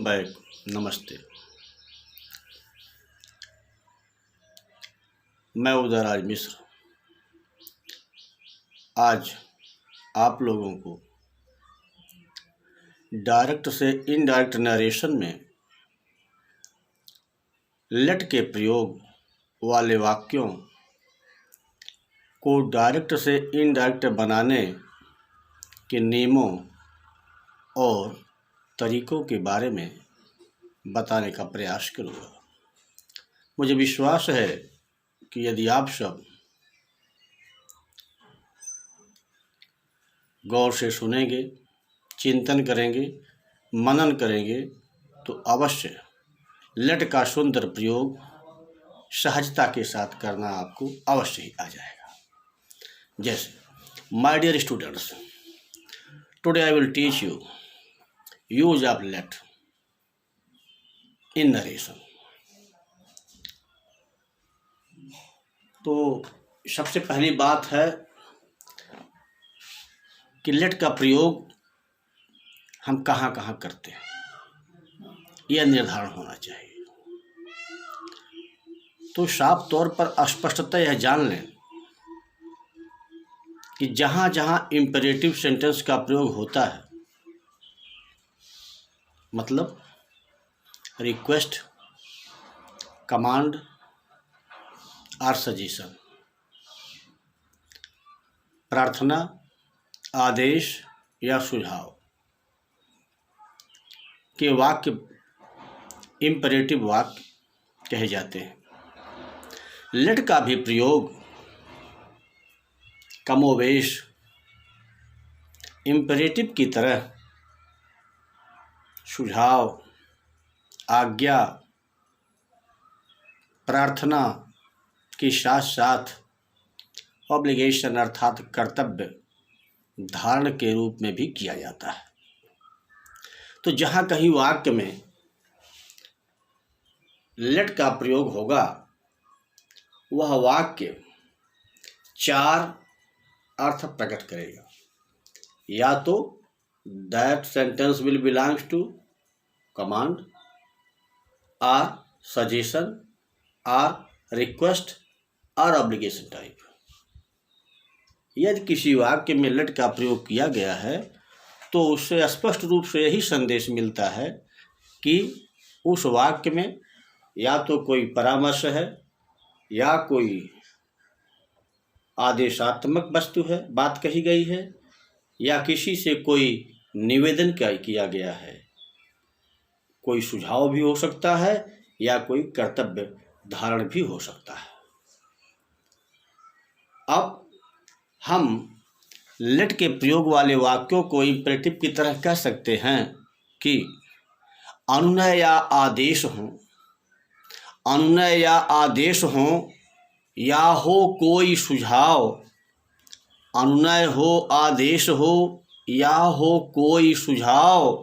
Back नमस्ते। मैं उदयराज मिश्र आज आप लोगों को डायरेक्ट से इनडायरेक्ट नरेशन में लेट के प्रयोग वाले वाक्यों को डायरेक्ट से इनडायरेक्ट बनाने के नियमों और तरीकों के बारे में बताने का प्रयास करूँगा। मुझे विश्वास है कि यदि आप सब गौर से सुनेंगे, चिंतन करेंगे, मनन करेंगे तो अवश्य लेट का सुंदर प्रयोग सहजता के साथ करना आपको अवश्य ही आ जाएगा। जैसे my dear students, today I will teach you use of let in narration. तो सबसे पहली बात है कि लेट का प्रयोग हम कहाँ कहाँ करते हैं, यह निर्धारण होना चाहिए। तो साफ तौर पर स्पष्टतः यह जान लें कि जहाँ जहाँ इम्पेरेटिव सेंटेंस का प्रयोग होता है, मतलब रिक्वेस्ट, कमांड और सजेशन, प्रार्थना, आदेश या सुझाव के वाक्य इम्पेरेटिव वाक्य कहे जाते हैं। लेट का भी प्रयोग कमोवेश इम्पेरेटिव की तरह सुझाव, आज्ञा, प्रार्थना के साथ साथ ऑब्लिगेशन अर्थात कर्तव्य धारण के रूप में भी किया जाता है। तो जहाँ कहीं वाक्य में लेट का प्रयोग होगा, वह वाक्य चार अर्थ प्रकट करेगा। या तो that sentence will belongs to command और सजेशन और रिक्वेस्ट और ऑब्लिगेशन टाइप। यदि किसी वाक्य में लेट का प्रयोग किया गया है तो उससे स्पष्ट रूप से यही संदेश मिलता है कि उस वाक्य में या तो कोई परामर्श है, या कोई आदेशात्मक वस्तु है, बात कही गई है, या किसी से कोई निवेदन किया गया है। कोई सुझाव भी हो सकता है या कोई कर्तव्य धारण भी हो सकता है। अब हम लेट के प्रयोग वाले वाक्यों को इम्पेरेटिव की तरह कह सकते हैं कि अनुनय या आदेश हो, अनुनय या आदेश हो, या हो कोई सुझाव, अनुनय हो, आदेश हो, या हो कोई सुझाव,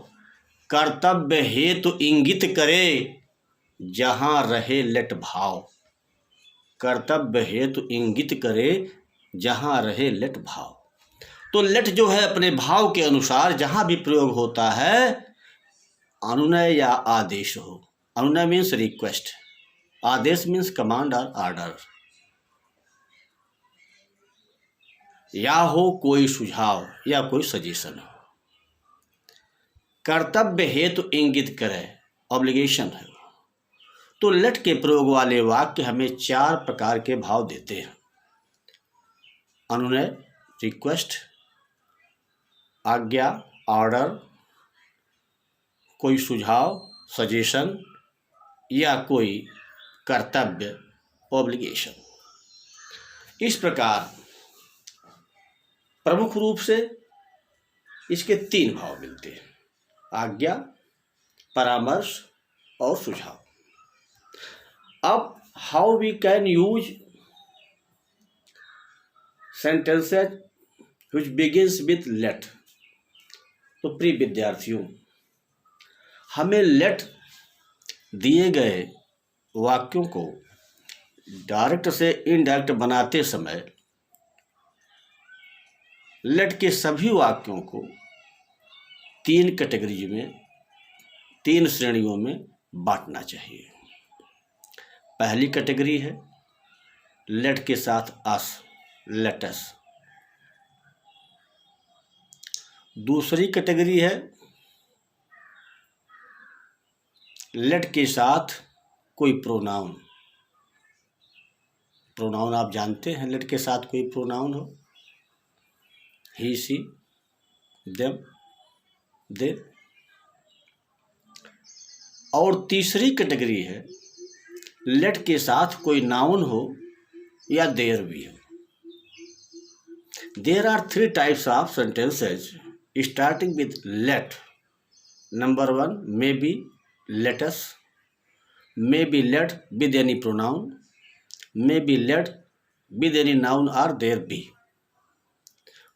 कर्तव्य हेतु इंगित करे जहाँ रहे लेट भाव। कर्तव्य हेतु इंगित करे जहाँ रहे लेट भाव। तो लेट जो है अपने भाव के अनुसार जहाँ भी प्रयोग होता है, अनुनय या आदेश हो, अनुनय मीन्स रिक्वेस्ट, आदेश मीन्स कमांड और ऑर्डर, या हो कोई सुझाव या कोई सजेशन हो, कर्तव्य हेतु इंगित करे, ऑब्लिगेशन है। तो लेट के प्रयोग वाले वाक्य हमें चार प्रकार के भाव देते हैं: अनुनय, रिक्वेस्ट, आज्ञा, ऑर्डर, कोई सुझाव, सजेशन, या कोई कर्तव्य, ऑब्लिगेशन। इस प्रकार प्रमुख रूप से इसके तीन भाव मिलते हैं: आज्ञा, परामर्श और सुझाव। अब how we can use sentences which begins with let। तो प्रिय विद्यार्थियों, हमें लेट दिए गए वाक्यों को डायरेक्ट से इनडायरेक्ट बनाते समय लेट के सभी वाक्यों को तीन कैटेगरी में 3 श्रेणियों में बांटना चाहिए। पहली कैटेगरी है लेट के साथ अस, लेटस। दूसरी कैटेगरी है लेट के साथ कोई प्रोनाउन। प्रोनाउन आप जानते हैं, लेट के साथ कोई प्रोनाउन हो, ही, सी, देम, दे। और तीसरी कैटेगरी है लेट के साथ कोई नाउन हो या देयर भी हो। There are 3 types of sentences starting with let. Number 1 may be, let's, may be let with any pronoun, may be let with any noun or there be।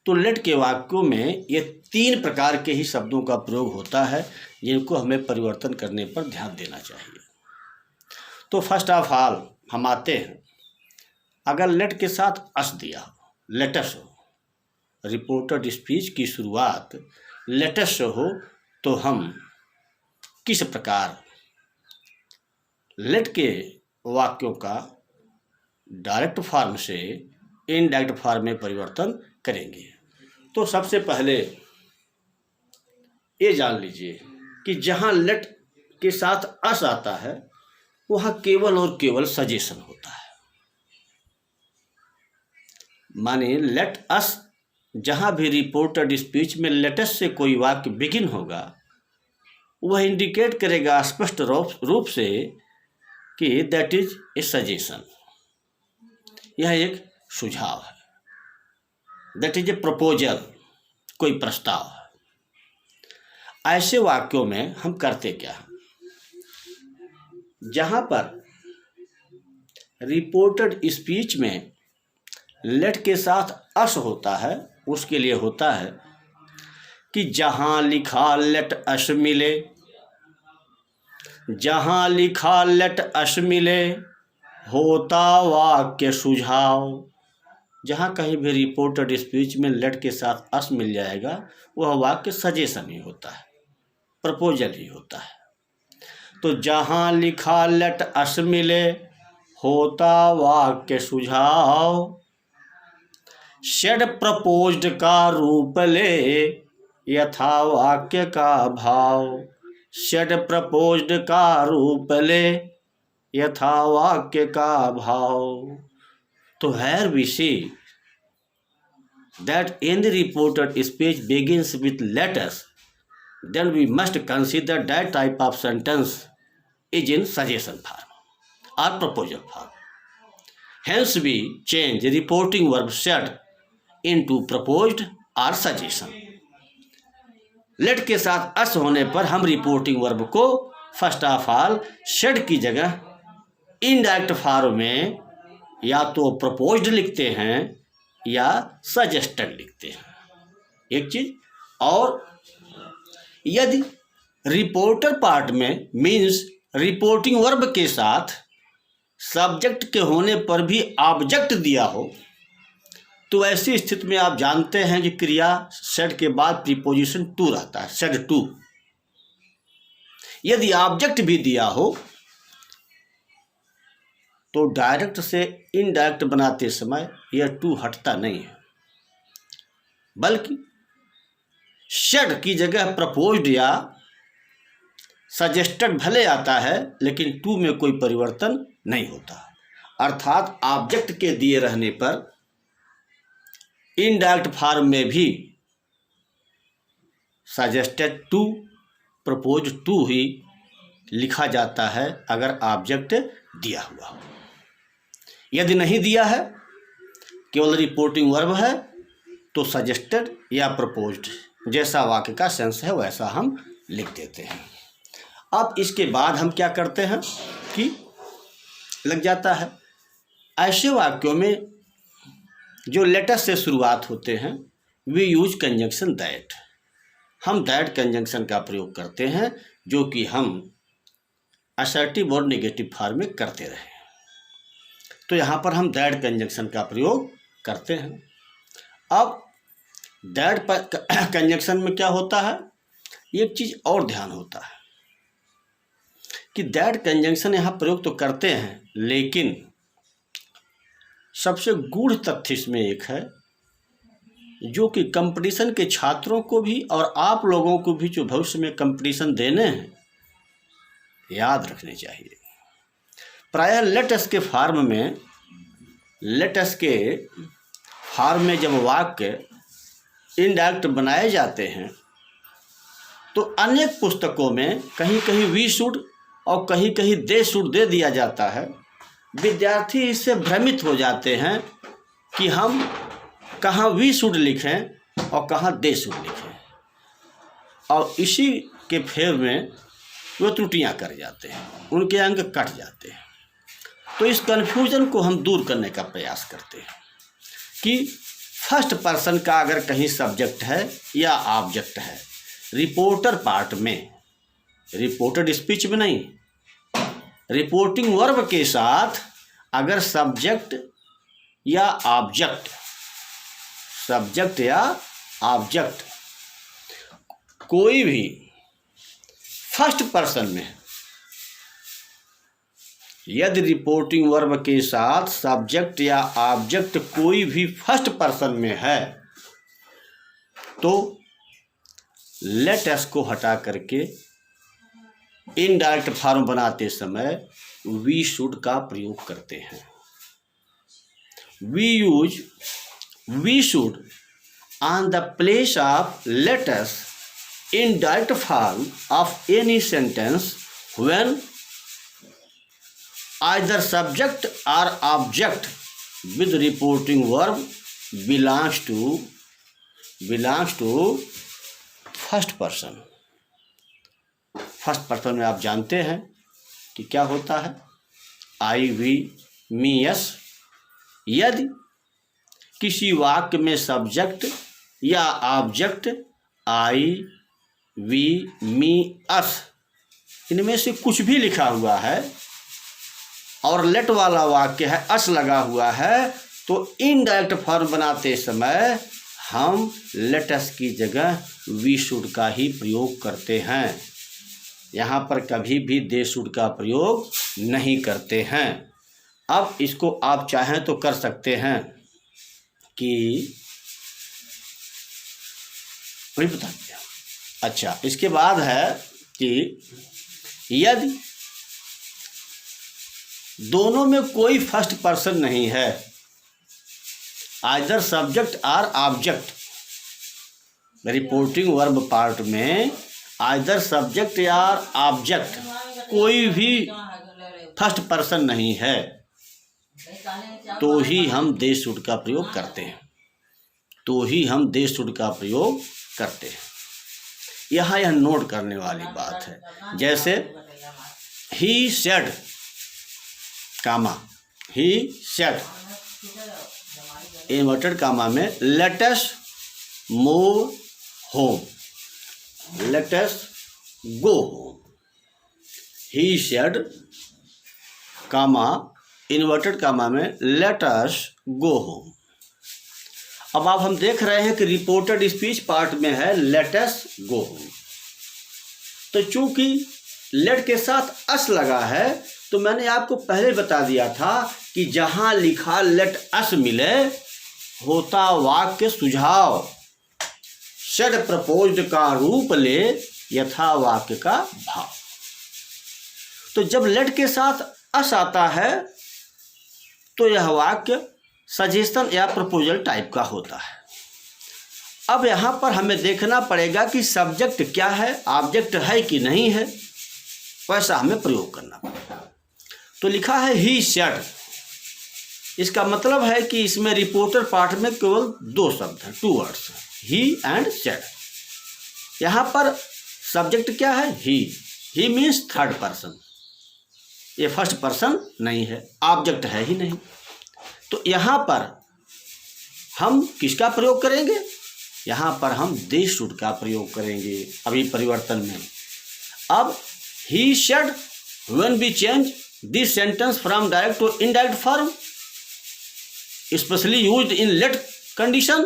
तो late के वाक्यों में ये 3 प्रकार के ही शब्दों का प्रयोग होता है जिनको हमें परिवर्तन करने पर ध्यान देना चाहिए। तो फर्स्ट ऑफ ऑल हम आते हैं, अगर लेट के साथ अस दिया हो, लेटस हो, रिपोर्टेड स्पीच की शुरुआत लेटस हो, तो हम किस प्रकार लेट के वाक्यों का डायरेक्ट फॉर्म से इनडायरेक्ट फॉर्म में परिवर्तन करेंगे। तो सबसे पहले ये जान लीजिए कि जहाँ लेट के साथ अस आता है वहाँ केवल और केवल सजेशन होता है। माने लेट अस, जहाँ भी रिपोर्टेड स्पीच में लेटस से कोई वाक्य बिगिन होगा वह इंडिकेट करेगा स्पष्ट रूप से कि दैट इज ए सजेशन, यह एक सुझाव है, दैट इज ए प्रपोजल, कोई प्रस्ताव है। ऐसे वाक्यों में हम करते क्या हैं, जहां पर रिपोर्टेड स्पीच में लेट के साथ अस होता है उसके लिए होता है कि जहां लिखा लेट अस मिले, जहां लिखा लेट अस मिले होता वाक्य सुझाव। जहां कहीं भी रिपोर्टेड स्पीच में लेट के साथ अस मिल जाएगा वह वाक्य सजेशन ही होता है, प्रपोजल ही होता है। तो जहां लिखा लेट अस मिले होता वाक्य सुझाव, शेड प्रपोज्ड का रूप ले यथा वाक्य का भाव, शेड प्रपोज्ड का रूप ले यथा वाक्य का भाव। तो here we see that in the reported speech begins with letters, then we must consider that type of sentence is in suggestion form or proposal form. Hence we change reporting verb should into proposed or suggestion. Let के साथ us होने पर हम reporting verb को first of all said की जगह indirect form में या तो प्रपोज्ड लिखते हैं या सजेस्टेड लिखते हैं, एक चीज। और यदि रिपोर्टर पार्ट में मीन्स रिपोर्टिंग वर्ब के साथ सब्जेक्ट के होने पर भी ऑब्जेक्ट दिया हो तो ऐसी स्थिति में आप जानते हैं कि क्रिया सेड के बाद प्रीपोजिशन टू रहता है, सेड टू। यदि ऑब्जेक्ट भी दिया हो तो डायरेक्ट से इनडायरेक्ट बनाते समय यह टू हटता नहीं है, बल्कि सेड की जगह प्रपोज्ड या सजेस्टेड भले आता है लेकिन टू में कोई परिवर्तन नहीं होता। अर्थात ऑब्जेक्ट के दिए रहने पर इनडायरेक्ट फॉर्म में भी सजेस्टेड टू, प्रपोज टू ही लिखा जाता है अगर ऑब्जेक्ट दिया हुआ हो। यदि नहीं दिया है, केवल रिपोर्टिंग वर्ब है, तो सजेस्टेड या प्रपोज्ड जैसा वाक्य का सेंस है वैसा हम लिख देते हैं। अब इसके बाद हम क्या करते हैं कि लग जाता है ऐसे वाक्यों में जो लेटर से शुरुआत होते हैं वी यूज कंजंक्शन दैट। हम दैट कंजंक्शन का प्रयोग करते हैं जो कि हम असर्टिव और नेगेटिव फॉर्म में करते रहे। तो यहाँ पर हम दैट कंजंक्शन का प्रयोग करते हैं। अब दैट कंजंक्शन में क्या होता है, एक चीज़ और ध्यान होता है कि दैट कंजंक्शन यहाँ प्रयोग तो करते हैं, लेकिन सबसे गूढ़ तथ्य इसमें एक है जो कि कंपटीशन के छात्रों को भी और आप लोगों को भी जो भविष्य में कंपटीशन देने हैं याद रखने चाहिए। प्रायः लेटस के फार्म में जब वाक्य इनडायरेक्ट बनाए जाते हैं तो अनेक पुस्तकों में कहीं कहीं वी शुड और कहीं कहीं दे शुड दे दिया जाता है। विद्यार्थी इससे भ्रमित हो जाते हैं कि हम कहाँ वी शुड लिखें और कहाँ दे शुड लिखें, और इसी के फेर में वो त्रुटियां कर जाते हैं, उनके अंक कट जाते हैं। तो इस कन्फ्यूजन को हम दूर करने का प्रयास करते हैं कि फर्स्ट पर्सन का अगर कहीं सब्जेक्ट है या ऑब्जेक्ट है, रिपोर्टर पार्ट में, रिपोर्टेड स्पीच में नहीं, रिपोर्टिंग वर्ब के साथ अगर सब्जेक्ट या ऑब्जेक्ट कोई भी फर्स्ट पर्सन में, यदि रिपोर्टिंग वर्ब के साथ सब्जेक्ट या ऑब्जेक्ट कोई भी फर्स्ट पर्सन में है तो लेट अस को हटा करके इनडायरेक्ट फॉर्म बनाते समय वी शुड का प्रयोग करते हैं। We use we should on the place of let us in direct form of any sentence when either subject or object with reporting verb belongs to first person। First person में आप जानते हैं कि क्या होता है, आई, वी, मी, यस। यदि किसी वाक्य में सब्जेक्ट या ऑब्जेक्ट आई, वी, मी, अस इनमें से कुछ भी लिखा हुआ है और लेट वाला वाक्य है, अस लगा हुआ है, तो इनडायरेक्ट फॉर्म बनाते समय हम लेट अस की जगह वी शुड का ही प्रयोग करते हैं। यहाँ पर कभी भी दे शुड का प्रयोग नहीं करते हैं। अब इसको आप चाहें तो कर सकते हैं कि वही बता दिया। अच्छा, इसके बाद है कि यदि दोनों में कोई फर्स्ट पर्सन नहीं है, आइदर सब्जेक्ट और ऑब्जेक्ट, रिपोर्टिंग वर्ब पार्ट में आइदर सब्जेक्ट या ऑब्जेक्ट कोई भी फर्स्ट पर्सन नहीं है तो ही हम दे शुड का प्रयोग करते हैं, यहाँ यह नोट करने वाली बात है। जैसे he said, comma, he said, inverted comma में let us move home, let us go home. He said, comma, inverted comma में लेट अस गो होम। अब आप हम देख रहे हैं कि रिपोर्टेड स्पीच पार्ट में है लेट अस गो होम, तो चूंकि लेट के साथ अस लगा है तो मैंने आपको पहले बता दिया था कि जहां लिखा लेट अस मिले होता वाक्य सुझाव, सेड प्रपोज्ड का रूप ले यथा वाक्य का भाव। तो जब लेट के साथ अस आता है तो यह वाक्य सजेशन या प्रपोजल टाइप का होता है। अब यहाँ पर हमें देखना पड़ेगा कि सब्जेक्ट क्या है, ऑब्जेक्ट है कि नहीं है, वैसा हमें प्रयोग करना पड़ेगा। तो लिखा है ही सेड, इसका मतलब है कि इसमें रिपोर्टर पार्ट में केवल दो शब्द हैं, 2 वर्ड्स, ही एंड सेड। यहाँ पर सब्जेक्ट क्या है, ही मीन्स थर्ड पर्सन, ये फर्स्ट पर्सन नहीं है, ऑब्जेक्ट है ही नहीं। तो यहाँ पर हम किसका प्रयोग करेंगे, यहाँ पर हम दे शुड का प्रयोग करेंगे अभी परिवर्तन में। अब he said when we change this sentence from direct to indirect form specially used in let condition,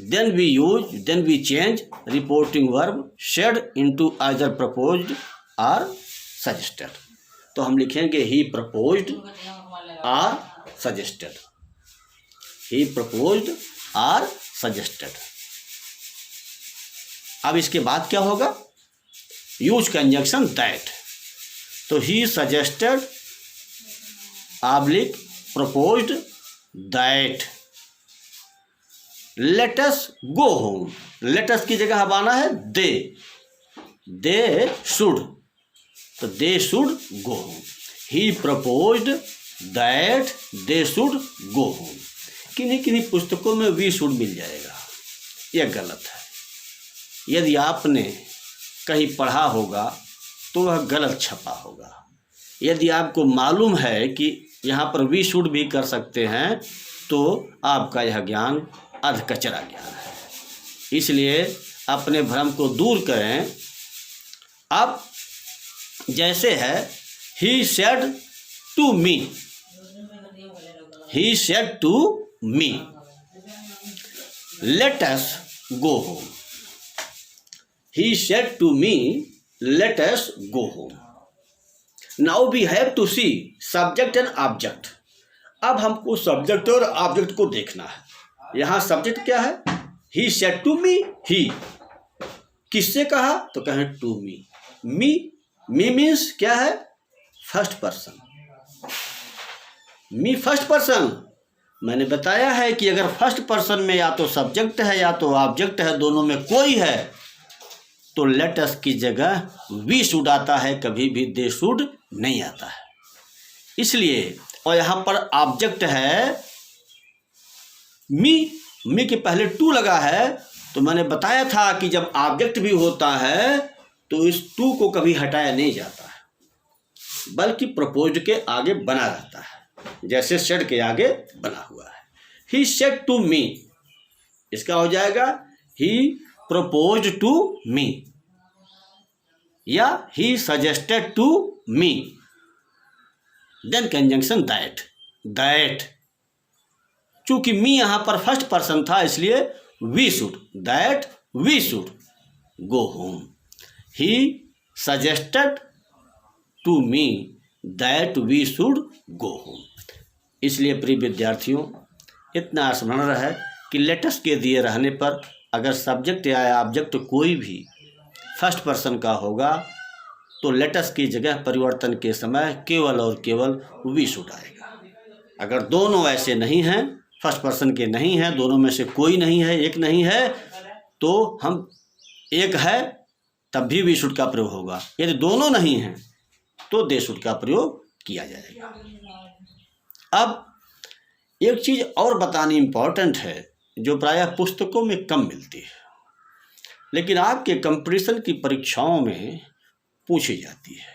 then we change reporting verb said into either proposed or suggested. तो हम लिखेंगे he proposed or suggested, he proposed or suggested. अब इसके बाद क्या होगा, use conjunction that. तो he suggested oblique proposed that let us go home. Let us की जगह अब आना है दे शुड, तो they should go home. He proposed that they should go home. किन्हीं किन्हीं पुस्तकों में वी शुड मिल जाएगा, यह गलत है। यदि आपने कहीं पढ़ा होगा तो वह गलत छपा होगा। यदि आपको मालूम है कि यहाँ पर वी शुड भी कर सकते हैं तो आपका यह ज्ञान अधकचरा ज्ञान है। इसलिए अपने भ्रम को दूर करें। अब जैसे है he said to me, he said to me let us go home. He said to me let us go home. Now we have to see subject and object. अब हमको सब्जेक्ट और ऑब्जेक्ट को देखना है। यहाँ सब्जेक्ट क्या है, he said to me. ही किससे कहा, तो कहें टू मी। मी मीन्स क्या है, फर्स्ट पर्सन। मी फर्स्ट पर्सन। मैंने बताया है कि अगर फर्स्ट पर्सन में या तो सब्जेक्ट है या तो ऑब्जेक्ट है, दोनों में कोई है, तो लेट अस की जगह वी शुड आता है, कभी भी दे शुड नहीं आता है। इसलिए और यहाँ पर ऑब्जेक्ट है मी के पहले टू लगा है, तो मैंने बताया था कि जब ऑब्जेक्ट भी होता है तो इस टू को कभी हटाया नहीं जाता है, बल्कि प्रपोज्ड के आगे बना रहता है, जैसे सेड के आगे बना हुआ है। ही सेड टू मी, इसका हो जाएगा ही प्रपोज्ड टू मी या he suggested to me. Then conjunction that. चूंकि मी यहां पर फर्स्ट पर्सन था इसलिए we should, that we should go home. He suggested to me that we should go home. इसलिए प्रिय विद्यार्थियों, इतना स्मरण रहे कि लेटस के दिए रहने पर अगर सब्जेक्ट या ऑब्जेक्ट कोई भी फर्स्ट पर्सन का होगा तो लेटस की जगह परिवर्तन के समय केवल और केवल वी शुड आएगा। अगर दोनों ऐसे नहीं हैं, फर्स्ट पर्सन के नहीं हैं, दोनों में से कोई नहीं है, एक नहीं है, तो हम एक है तब भी वी शुड का प्रयोग होगा। यदि दोनों नहीं हैं तो दे शुड का प्रयोग किया जाएगा। अब एक चीज़ और बतानी इम्पोर्टेंट है जो प्रायः पुस्तकों में कम मिलती है, लेकिन आपके कंपटीशन की परीक्षाओं में पूछी जाती है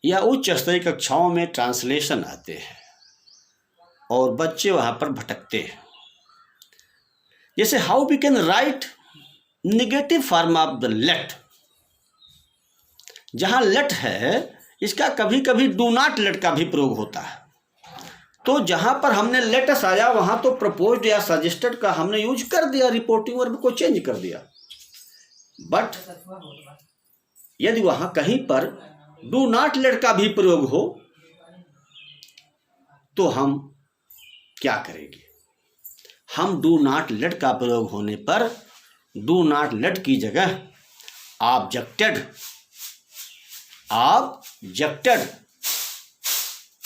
या उच्च स्तरीय कक्षाओं में ट्रांसलेशन आते हैं और बच्चे वहाँ पर भटकते हैं। जैसे how we can write negative form of the let. जहाँ लेट है इसका कभी कभी डू नॉट लेट का भी प्रयोग होता है। तो जहाँ पर हमने लेटस आया वहाँ तो प्रपोज्ड या सजेस्टेड का हमने यूज कर दिया, रिपोर्टिंग वर्ब को चेंज कर दिया। बट यदि वहां कहीं पर डू नॉट लेट का भी प्रयोग हो तो हम क्या करेंगे, हम डू नॉट लेट का प्रयोग होने पर डू नॉट लेट की जगह ऑब्जेक्टेड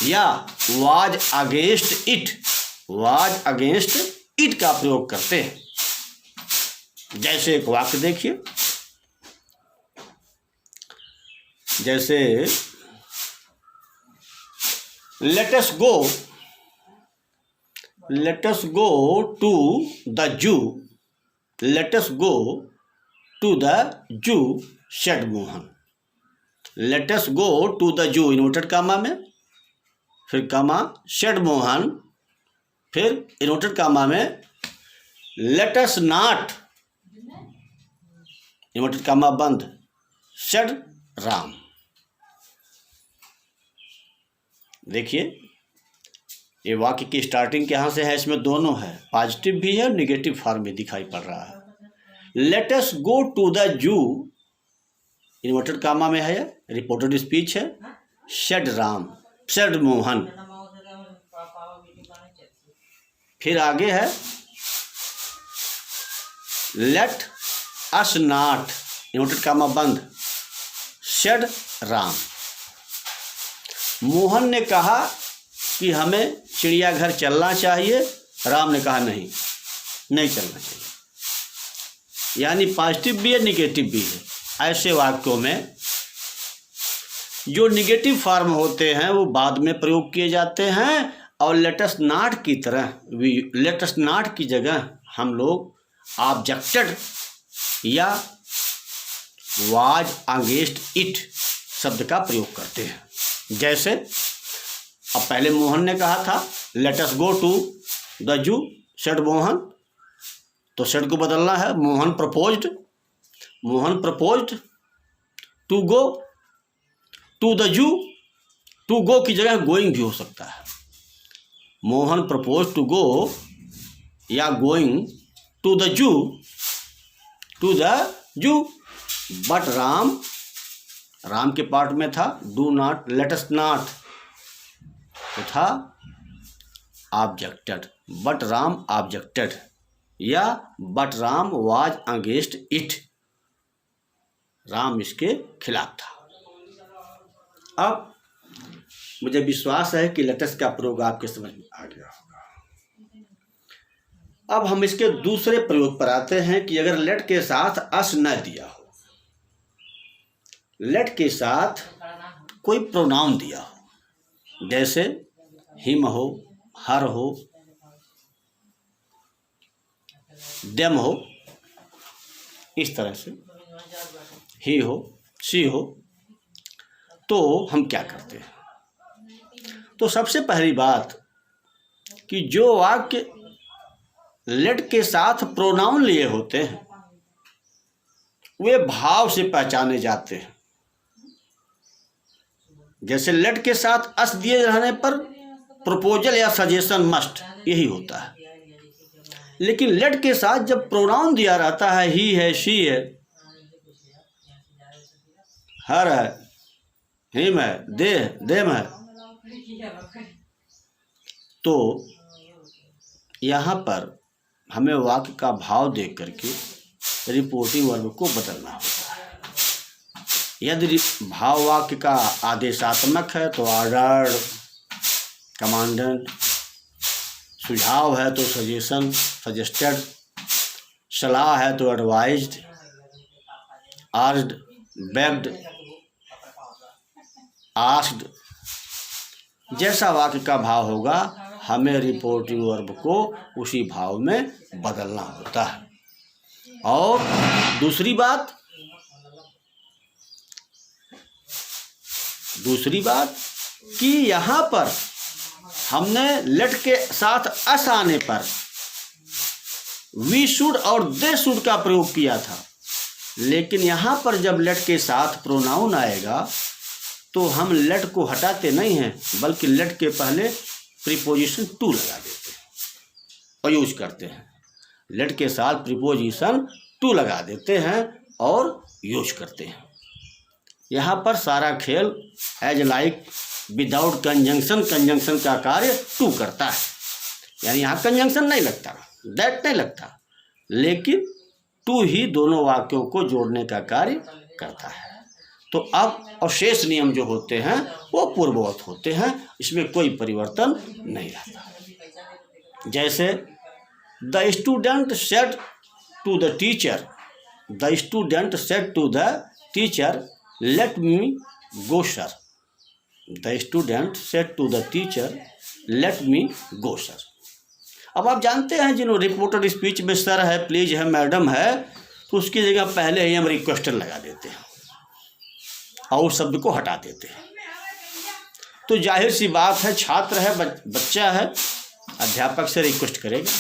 या वाज अगेंस्ट इट का प्रयोग करते हैं। जैसे एक वाक्य देखिए, जैसे let us go to the zoo said Mohan. Let us go to the zoo inverted comma में, फिर कामा सेड मोहन, फिर इन्वर्टेड कामा में let us not inverted comma बंद सेड राम। देखिए ये वाक्य की स्टार्टिंग कहाँ से है, इसमें दोनों है, पॉजिटिव भी है, नेगेटिव फॉर्म में दिखाई पड़ रहा है। Let us go to the zoo inverted comma में है रिपोर्टेड स्पीच है, सेड राम, सेड मोहन। फिर आगे है let us not, inverted comma बंद, सेड राम। मोहन ने कहा कि हमें चिड़ियाघर चलना चाहिए, राम ने कहा नहीं, नहीं चलना चाहिए। यानी पॉजिटिव भी है, निगेटिव भी है। ऐसे वाक्यों में जो निगेटिव फॉर्म होते हैं वो बाद में प्रयोग किए जाते हैं, और लेटस नॉट की तरह, लेटस नॉट की जगह हम लोग ऑब्जेक्टेड या वाज अगेंस्ट इट शब्द का प्रयोग करते हैं। जैसे अब पहले मोहन ने कहा था let us go to the zoo, said Mohan, तो सेड को बदलना है, Mohan proposed, Mohan proposed to go to the zoo. To go की जगह गोइंग भी हो सकता है। मोहन प्रपोज टू गो या going to the zoo, to the zoo. But Ram, Ram के पार्ट में था do not, let us not, तो था ऑब्जेक्टेड, बट राम ऑब्जेक्टेड, या but Ram was against it, Ram इसके खिलाफ था। अब मुझे विश्वास है कि लेटस का प्रयोग आपके समझ में आ गया होगा। अब हम इसके दूसरे प्रयोग पर आते हैं कि अगर लेट के साथ अस न दिया हो, लेट के साथ कोई प्रोनाउन दिया हो, जैसे हिम हो, हर हो, देम हो, इस तरह से ही हो, सी हो, तो हम क्या करते हैं? तो सबसे पहली बात कि जो वाक्य लेट के साथ प्रोनाउन लिए होते हैं वे भाव से पहचाने जाते हैं। जैसे लेट के साथ अस दिए रहने पर प्रपोजल या सजेशन मस्ट, यही होता है। लेकिन लेट के साथ जब प्रोनाउन दिया रहता है, ही है, शी है, हर है, हिम है, दे है, देम है, तो यहाँ पर हमें वाक्य का भाव देख करके रिपोर्टिंग वर्ब को बदलना होता है। यदि भाव वाक्य का आदेशात्मक है तो ऑर्डर्ड, कमांडेंट, सुझाव है तो सजेशन, सजेस्टेड, सलाह है तो एडवाइज्ड, आर्ज्ड, बेग्ड, आस्क्ड, जैसा वाक्य का भाव होगा हमें रिपोर्टिंग वर्ब को उसी भाव में बदलना होता है। और दूसरी बात कि यहाँ पर हमने लेट के साथ अस आने पर वी शुड और दे शुड का प्रयोग किया था, लेकिन यहाँ पर जब लेट के साथ प्रोनाउन आएगा तो हम लेट को हटाते नहीं हैं, बल्कि लेट के पहले प्रीपोजिशन टू लगा देते हैं और यूज करते हैं। लेट के साथ प्रीपोजिशन टू लगा देते हैं और यूज करते हैं। यहाँ पर सारा खेल as like without conjunction, conjunction का कार्य टू करता है। यानी यहाँ कंजंक्शन नहीं लगता, दैट नहीं लगता, लेकिन टू ही दोनों वाक्यों को जोड़ने का कार्य करता है। तो अब और शेष नियम जो होते हैं वो पूर्ववत होते हैं, इसमें कोई परिवर्तन नहीं रहता। जैसे the student said to the teacher, the student said to the teacher let me go sir, the student said to the teacher let me go sir. अब आप जानते हैं जिन्हों रिपोर्टेड स्पीच में सर है, प्लीज है, मैडम है, तो उसकी जगह पहले ही हम रिक्वेस्टर लगा देते हैं और शब्द को हटा देते हैं। तो जाहिर सी बात है, छात्र है, बच्चा है, अध्यापक से रिक्वेस्ट करेगा।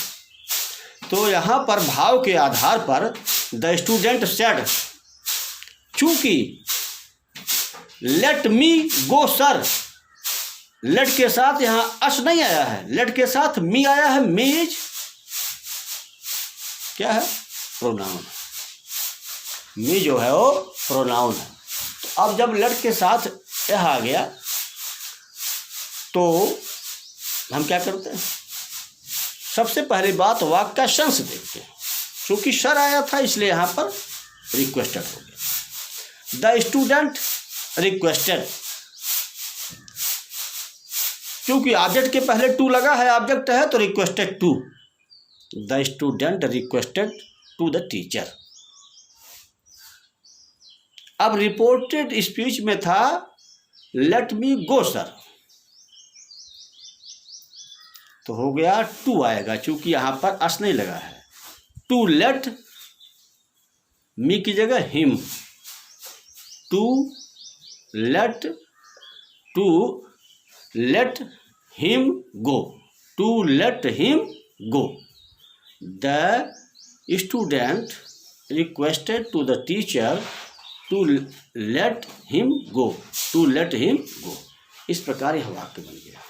तो यहाँ पर भाव के आधार पर द स्टूडेंट सेड, चूंकि late me go sir, late के साथ यहाँ अस नहीं आया है, लेट के साथ मी आया है, मी इज क्या है? प्रोनाउन। मी जो है वो प्रोनाउन है। अब जब लेट के साथ यह आ गया तो हम क्या करते हैं, सबसे पहली बात वाक्य का सेंस देखते हैं। क्योंकि सर आया था इसलिए यहाँ पर रिक्वेस्टेड हो गया। द स्टूडेंट रिक्वेस्टेड, क्योंकि ऑब्जेक्ट के पहले टू लगा है, ऑब्जेक्ट है तो requested to. The student requested to the teacher. अब रिपोर्टेड स्पीच में था लेट मी गो सर, तो हो गया टू आएगा, क्योंकि यहां पर अस नहीं लगा है। टू लेट मी की जगह him, to let him go, to let him go. The student requested to the teacher to let him go, to let him go. इस प्रकार यह वाक्य बन गया।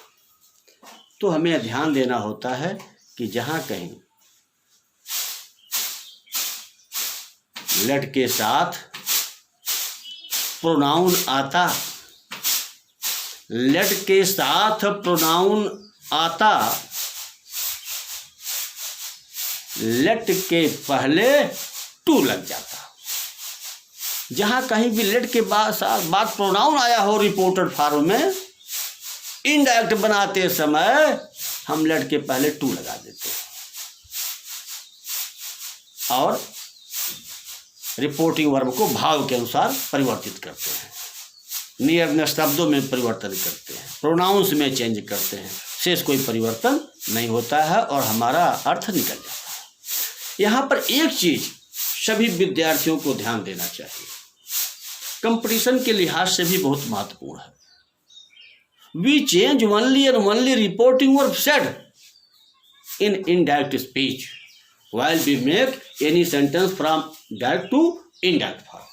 तो हमें ध्यान देना होता है कि जहाँ कहीं लेट के साथ प्रोनाउन आता, लेट के साथ प्रोनाउन आता, लेट के पहले टू लग जाता। जहां कहीं भी लेट के बाद प्रोनाउन आया हो रिपोर्टेड फॉर्म में, इनडायरेक्ट बनाते समय हम लेट के पहले टू लगा देते हैं और रिपोर्टिंग वर्ब को भाव के अनुसार परिवर्तित करते हैं, नियत शब्दों में परिवर्तन करते हैं, प्रोनाउंस में चेंज करते हैं। शेष कोई परिवर्तन नहीं होता है और हमारा अर्थ निकल जाता है। यहाँ पर एक चीज सभी विद्यार्थियों को ध्यान देना चाहिए, कंपटीशन के लिहाज से भी बहुत महत्वपूर्ण है। We change only and only reporting verb said in indirect speech while we make any sentence from direct to indirect form।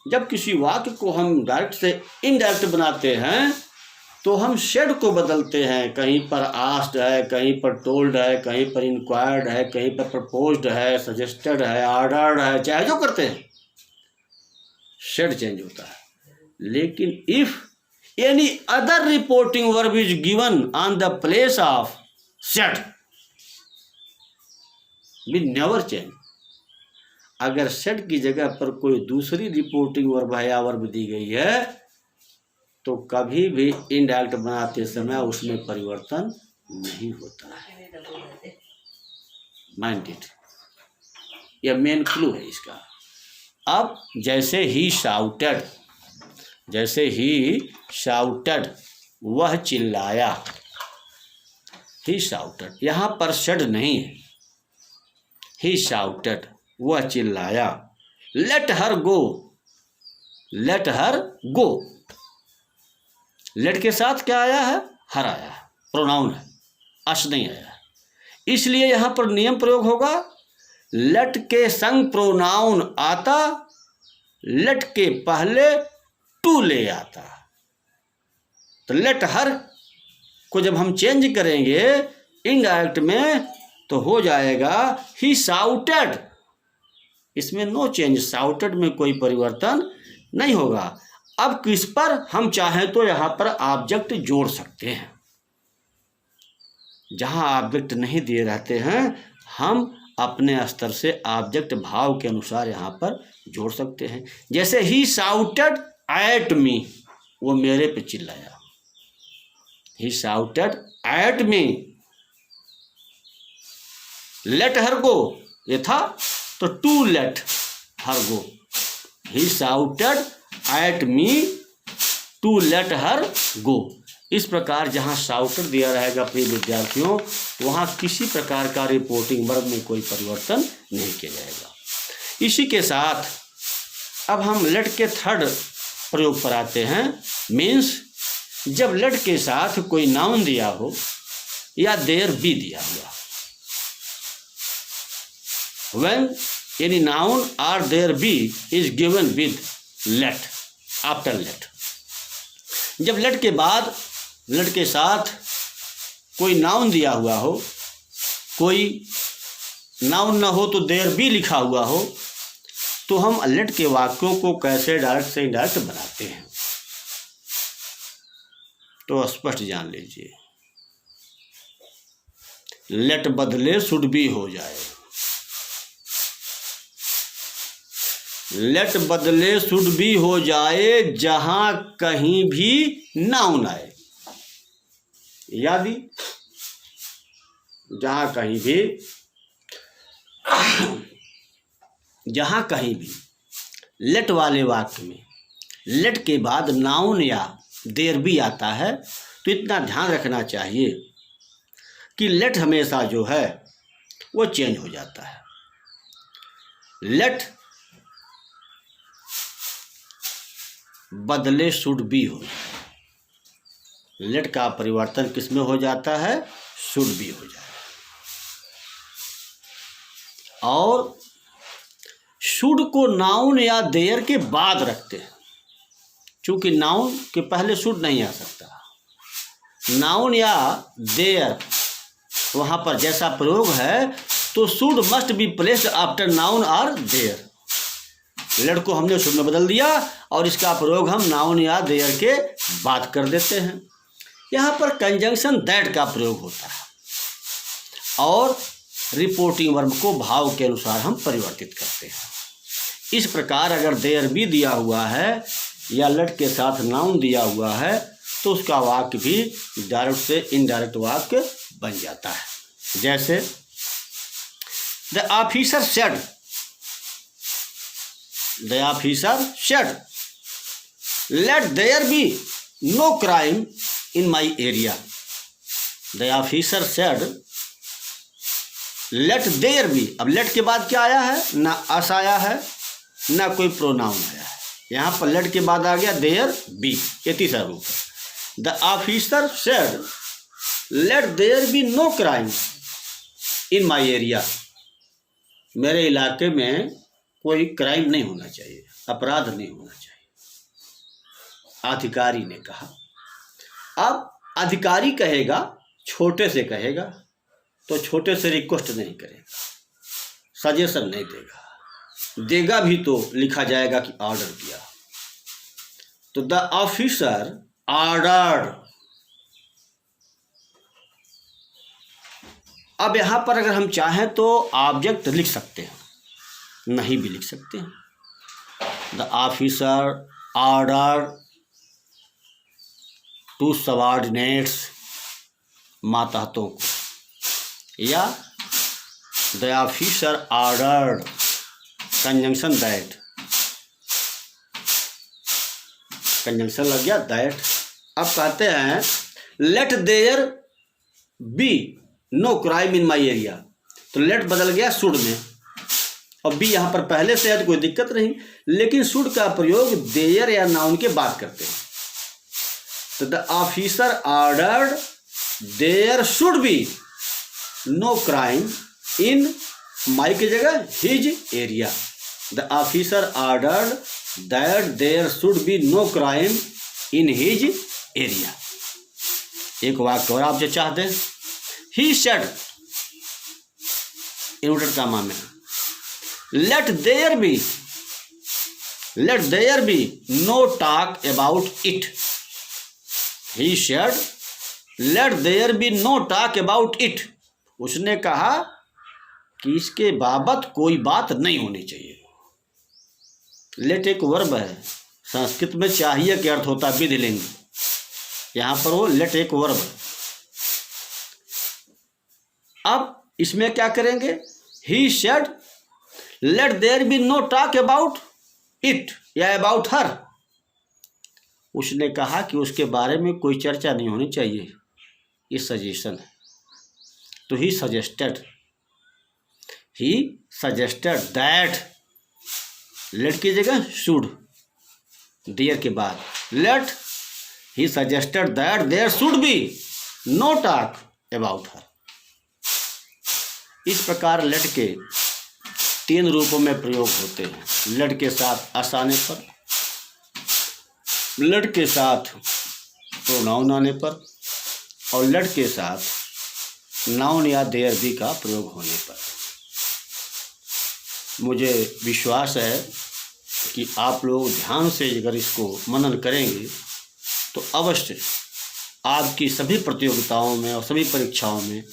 जब किसी वाक्य को हम डायरेक्ट से इनडायरेक्ट बनाते हैं तो हम शेड को बदलते हैं। कहीं पर आस्क्ड है, कहीं पर टोल्ड है, कहीं पर इंक्वायर्ड है, कहीं पर प्रपोज्ड है, सजेस्टेड है, ऑर्डर्ड है, चाहे जो करते हैं शेड चेंज होता है। लेकिन if any other reporting verb is given on the place of said we never change. अगर सेड की जगह पर कोई दूसरी रिपोर्टिंग वर्ब या वर्ब दी गई है तो कभी भी इनडायरेक्ट बनाते समय उसमें परिवर्तन नहीं होता है। माइंड इट, यह मेन क्लू है इसका। अब जैसे ही शाउटेड, जैसे ही शाउटेड वह चिल्लाया, ही शाउटेड, यहां पर सेड नहीं है, ही शाउटेड वह चिल्लाया। लेट हर गो, लेट हर गो, लेट के साथ क्या आया है, हर आया है, प्रोनाउन है, अस नहीं आया है। इसलिए यहां पर नियम प्रयोग होगा, लेट के संग प्रोनाउन आता, लेट के पहले टू ले आता। तो लेट हर को जब हम चेंज करेंगे इनडायरेक्ट में तो हो जाएगा ही शाउटेड। इसमें नो चेंज, शाउटेड में कोई परिवर्तन नहीं होगा। अब किस पर हम चाहें तो यहां पर ऑब्जेक्ट जोड़ सकते हैं। जहां ऑब्जेक्ट नहीं दिए रहते हैं हम अपने स्तर से ऑब्जेक्ट भाव के अनुसार यहां पर जोड़ सकते हैं। जैसे ही शाउटेड एट मी, वो मेरे पे चिल्लाया, he shouted at me. Let her go ये था तो to let her go, he shouted at me to let her go. इस प्रकार जहां शाउटेड दिया रहेगा प्रिय विद्यार्थियों, वहां किसी प्रकार का रिपोर्टिंग वर्ब में कोई परिवर्तन नहीं किया जाएगा। इसी के साथ अब हम लेट के थर्ड प्रयोग पर आते हैं। मीन्स जब लेट के साथ कोई नाउन दिया हो या देयर बी दिया हुआ, when any noun or there be is given with let, after let। जब let के बाद, let के साथ कोई नाउन दिया हुआ हो, कोई नाउन ना हो तो there be लिखा हुआ हो, तो हम लेट के वाक्यों को कैसे डायरेक्ट से इनडायरेक्ट बनाते हैं, तो स्पष्ट जान लीजिए। लेट बदले शुड बी हो जाए, लेट बदले शुड बी हो जाए जहां कहीं भी नाउन आए। यादी जहां कहीं भी लेट वाले वाक्य में लेट के बाद नाउन या देयर भी आता है, तो इतना ध्यान रखना चाहिए कि लेट हमेशा जो है वो चेंज हो जाता है। लेट बदले शुड बी हो जाए, लेट का परिवर्तन किस में हो जाता है, शुड बी हो जाए। और शुड को नाउन या देयर के बाद रखते हैं, क्योंकि नाउन के पहले शुड नहीं आ सकता। नाउन या देयर वहाँ पर जैसा प्रयोग है, तो should must be placed after noun और देयर। लेट को हमने शुड में बदल दिया और इसका प्रयोग हम नाउन या देयर के बाद कर देते हैं। यहाँ पर कंजंक्शन दैट का प्रयोग होता है और रिपोर्टिंग वर्ब को भाव के अनुसार हम परिवर्तित करते हैं। इस प्रकार अगर देयर भी दिया हुआ है या लेट के साथ नाउन दिया हुआ है, तो उसका वाक्य भी डायरेक्ट से इनडायरेक्ट वाक्य बन जाता है। जैसे the officer said, the officer said let there be no crime in my area. The officer said let there be, अब लेट के बाद क्या आया है, ना अस आया है ना कोई प्रोनाउन आया है, यहाँ पर लेट के बाद आ गया देयर बी, ये तीसरा रूप है। The officer said let there be no crime in my area, मेरे इलाके में कोई क्राइम नहीं होना चाहिए, अपराध नहीं होना चाहिए, अधिकारी ने कहा। अब अधिकारी कहेगा, छोटे से कहेगा, तो छोटे से रिक्वेस्ट नहीं करेगा, सजेशन नहीं देगा, देगा भी तो लिखा जाएगा कि ऑर्डर किया। तो द ऑफिसर ऑर्डर्ड। अब यहां पर अगर हम चाहें तो ऑब्जेक्ट लिख सकते हैं, नहीं भी लिख सकते हैं। The officer order to subordinates, मातहतों को, या the officer ordered conjunction that, conjunction लग गया दैट। अब कहते हैं let there be no crime in my area, तो लेट बदल गया शुड में, और बी यहाँ पर पहले से है तो कोई दिक्कत नहीं, लेकिन शुड का प्रयोग देयर या नाउन के बाद करते हैं। तो the officer ordered there should be no crime in my की जगह his area. The officer ordered that there should be no crime in his area. एक वाक्य और आप जो चाहते हैं, ही सेड इन्वर्टेड कॉमा में, let there be no talk about it. He said let there be no talk about it, उसने कहा कि इसके बाबत कोई बात नहीं होनी चाहिए। लेट एक वर्ब है, संस्कृत में चाहिए के अर्थ होता है विधिलिंग, यहाँ पर वो लेट एक वर्ब है। अब इसमें क्या करेंगे, he said let there be no talk about it या अबाउट हर, उसने कहा कि उसके बारे में कोई चर्चा नहीं होनी चाहिए, ये सजेशन है। तो ही सजेस्टेड दैट, लेट की जगह शुड, देयर के बाद let, he suggested that there should be no talk about her. इस प्रकार लेट के 3 रूपों में प्रयोग होते हैं, लेट के साथ अस आने पर, लेट के साथ प्रोनाउन आने पर, और लेट के साथ नाउन या देयर बी का प्रयोग होने पर। मुझे विश्वास है कि आप लोग ध्यान से अगर इसको मनन करेंगे तो अवश्य आपकी सभी प्रतियोगिताओं में और सभी परीक्षाओं में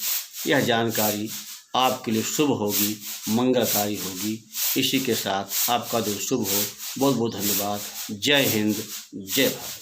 यह जानकारी आपके लिए शुभ होगी, मंगलकारी होगी। इसी के साथ आपका दिन शुभ हो। बहुत बहुत धन्यवाद। जय हिंद, जय भारत।